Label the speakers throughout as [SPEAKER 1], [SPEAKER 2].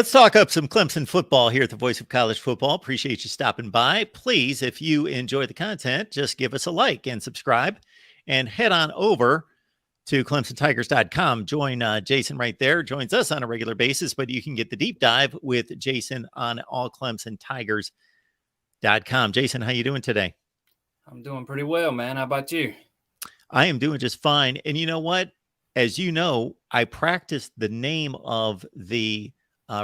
[SPEAKER 1] Let's talk up some Clemson football here at the Voice of College Football. Appreciate you stopping by. Please, if you enjoy the content, just give us a like and subscribe and head on over to ClemsonTigers.com. Join Jason right there. Joins us on a regular basis, but you can get the deep dive with Jason on allClemsonTigers.com. Jason, how you doing today?
[SPEAKER 2] I'm doing pretty well, man. How about you?
[SPEAKER 1] I am doing just fine. And you know what? As you know, I practiced the name of the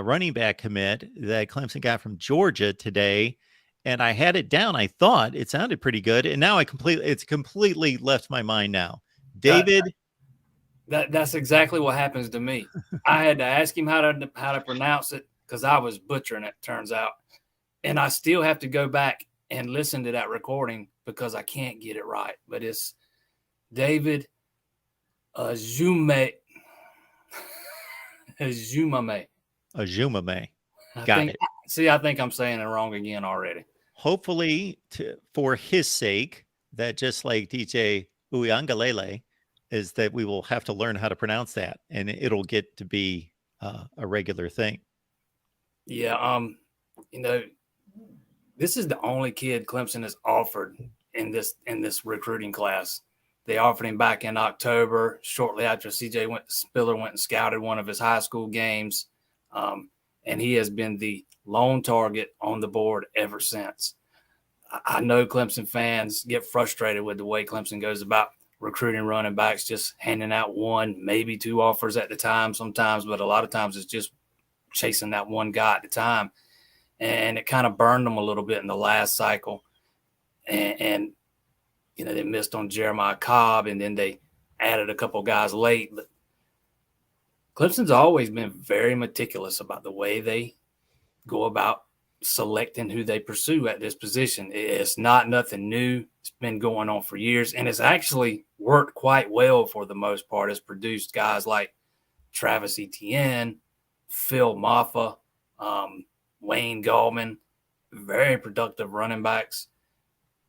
[SPEAKER 1] running back commit that Clemson got from Georgia today, and I had it down. I thought it sounded pretty good, and now it's completely left my mind now. David.
[SPEAKER 2] That's exactly what happens to me. I had to ask him how to pronounce it because I was butchering it, turns out. And I still have to go back and listen to that recording because I can't get it right. But it's David Ezioumume.
[SPEAKER 1] Eziomume. Got it.
[SPEAKER 2] See, I think I'm saying it wrong again already.
[SPEAKER 1] Hopefully, for his sake, that just like DJ Uyangalele, is that we will have to learn how to pronounce that, and it'll get to be a regular thing.
[SPEAKER 2] Yeah, this is the only kid Clemson has offered in this recruiting class. They offered him back in October, shortly after Spiller went and scouted one of his high school games. And he has been the lone target on the board ever since. I know Clemson fans get frustrated with the way Clemson goes about recruiting running backs, just handing out one, maybe two offers at the time sometimes, but a lot of times it's just chasing that one guy at the time. And it kind of burned them a little bit in the last cycle. And they missed on Jeremiah Cobb, and then they added a couple guys late. But Clemson's always been very meticulous about the way they go about selecting who they pursue at this position. It's not nothing new. It's been going on for years, and it's actually worked quite well for the most part. It's produced guys like Travis Etienne, Phil Maffa, Wayne Gallman, very productive running backs.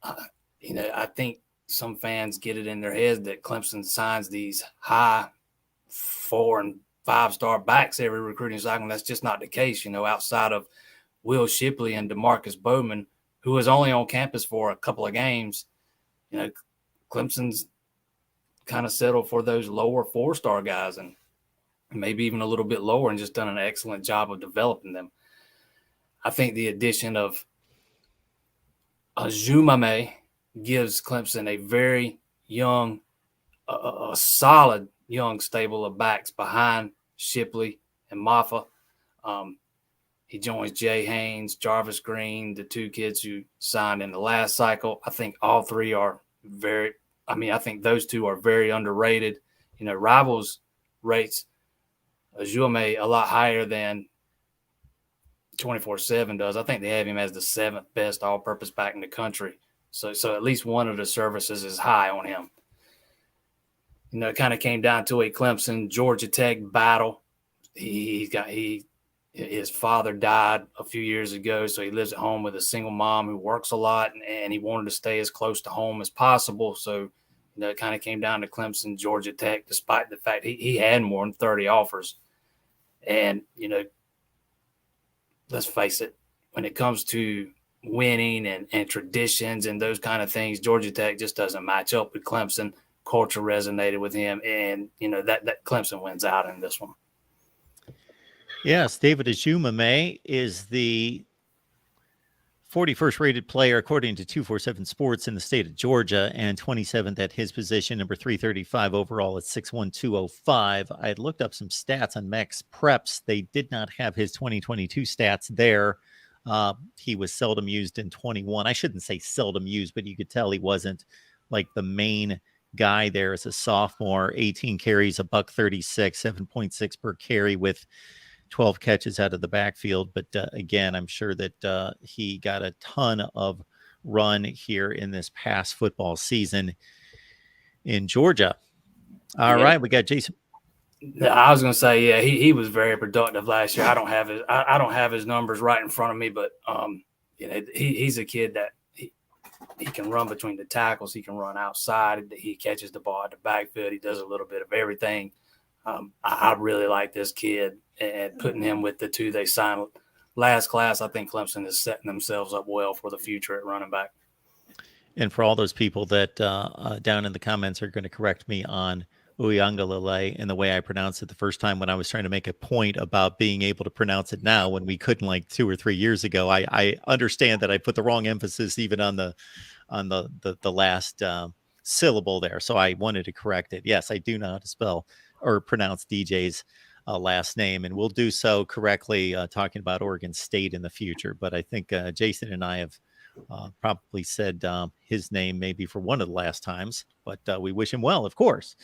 [SPEAKER 2] I think some fans get it in their heads that Clemson signs these high 4- and 5-star backs every recruiting cycle. And that's just not the case. Outside of Will Shipley and DeMarcus Bowman, who was only on campus for a couple of games, Clemson's kind of settled for those lower 4-star guys and maybe even a little bit lower, and just done an excellent job of developing them. I think the addition of Eziomume gives Clemson a very young, a solid young stable of backs behind Shipley and Maffa. He joins Jay Haynes, Jarvis Green, the two kids who signed in the last cycle. I think all three are I think those two are very underrated. Rivals rates Eziomume a lot higher than 24/7 does. I think they have him as the 7th best all-purpose back in the country. So at least one of the services is high on him. It kind of came down to a Clemson Georgia Tech battle. His father died a few years ago, so he lives at home with a single mom who works a lot, and he wanted to stay as close to home as possible. So it kind of came down to Clemson Georgia Tech, despite the fact he had more than 30 offers. And let's face it, when it comes to winning and traditions and those kind of things, Georgia Tech just doesn't match up with Clemson. Culture resonated with him, and that Clemson wins out in this one.
[SPEAKER 1] Yes, David Ezioumume is the 41st rated player according to 247 Sports in the state of Georgia, and 27th at his position, number 335 overall at 6'1", 205. I had looked up some stats on Max Preps. They did not have his 2022 stats there. He was seldom used in 21. I shouldn't say seldom used, but you could tell he wasn't like the main guy there as a sophomore. 18 carries, $136, 7.6 per carry with 12 catches out of the backfield. But again, I'm sure that he got a ton of run here in this past football season in Georgia. All right, we got Jason.
[SPEAKER 2] I was going to say, yeah, he was very productive last year. I don't have his numbers right in front of me, but he's a kid that he can run between the tackles. He can run outside. He catches the ball at the backfield. He does a little bit of everything. I really like this kid, and putting him with the two they signed last class, I think Clemson is setting themselves up well for the future at running back.
[SPEAKER 1] And for all those people that down in the comments are going to correct me on Uyangalele and the way I pronounced it the first time when I was trying to make a point about being able to pronounce it now when we couldn't like 2 or 3 years ago, I understand that I put the wrong emphasis even on the last syllable there. So I wanted to correct it. Yes, I do know how to spell or pronounce DJ's last name, and we'll do so correctly talking about Oregon State in the future. But I think Jason and I have probably said his name maybe for one of the last times, but we wish him well, of course.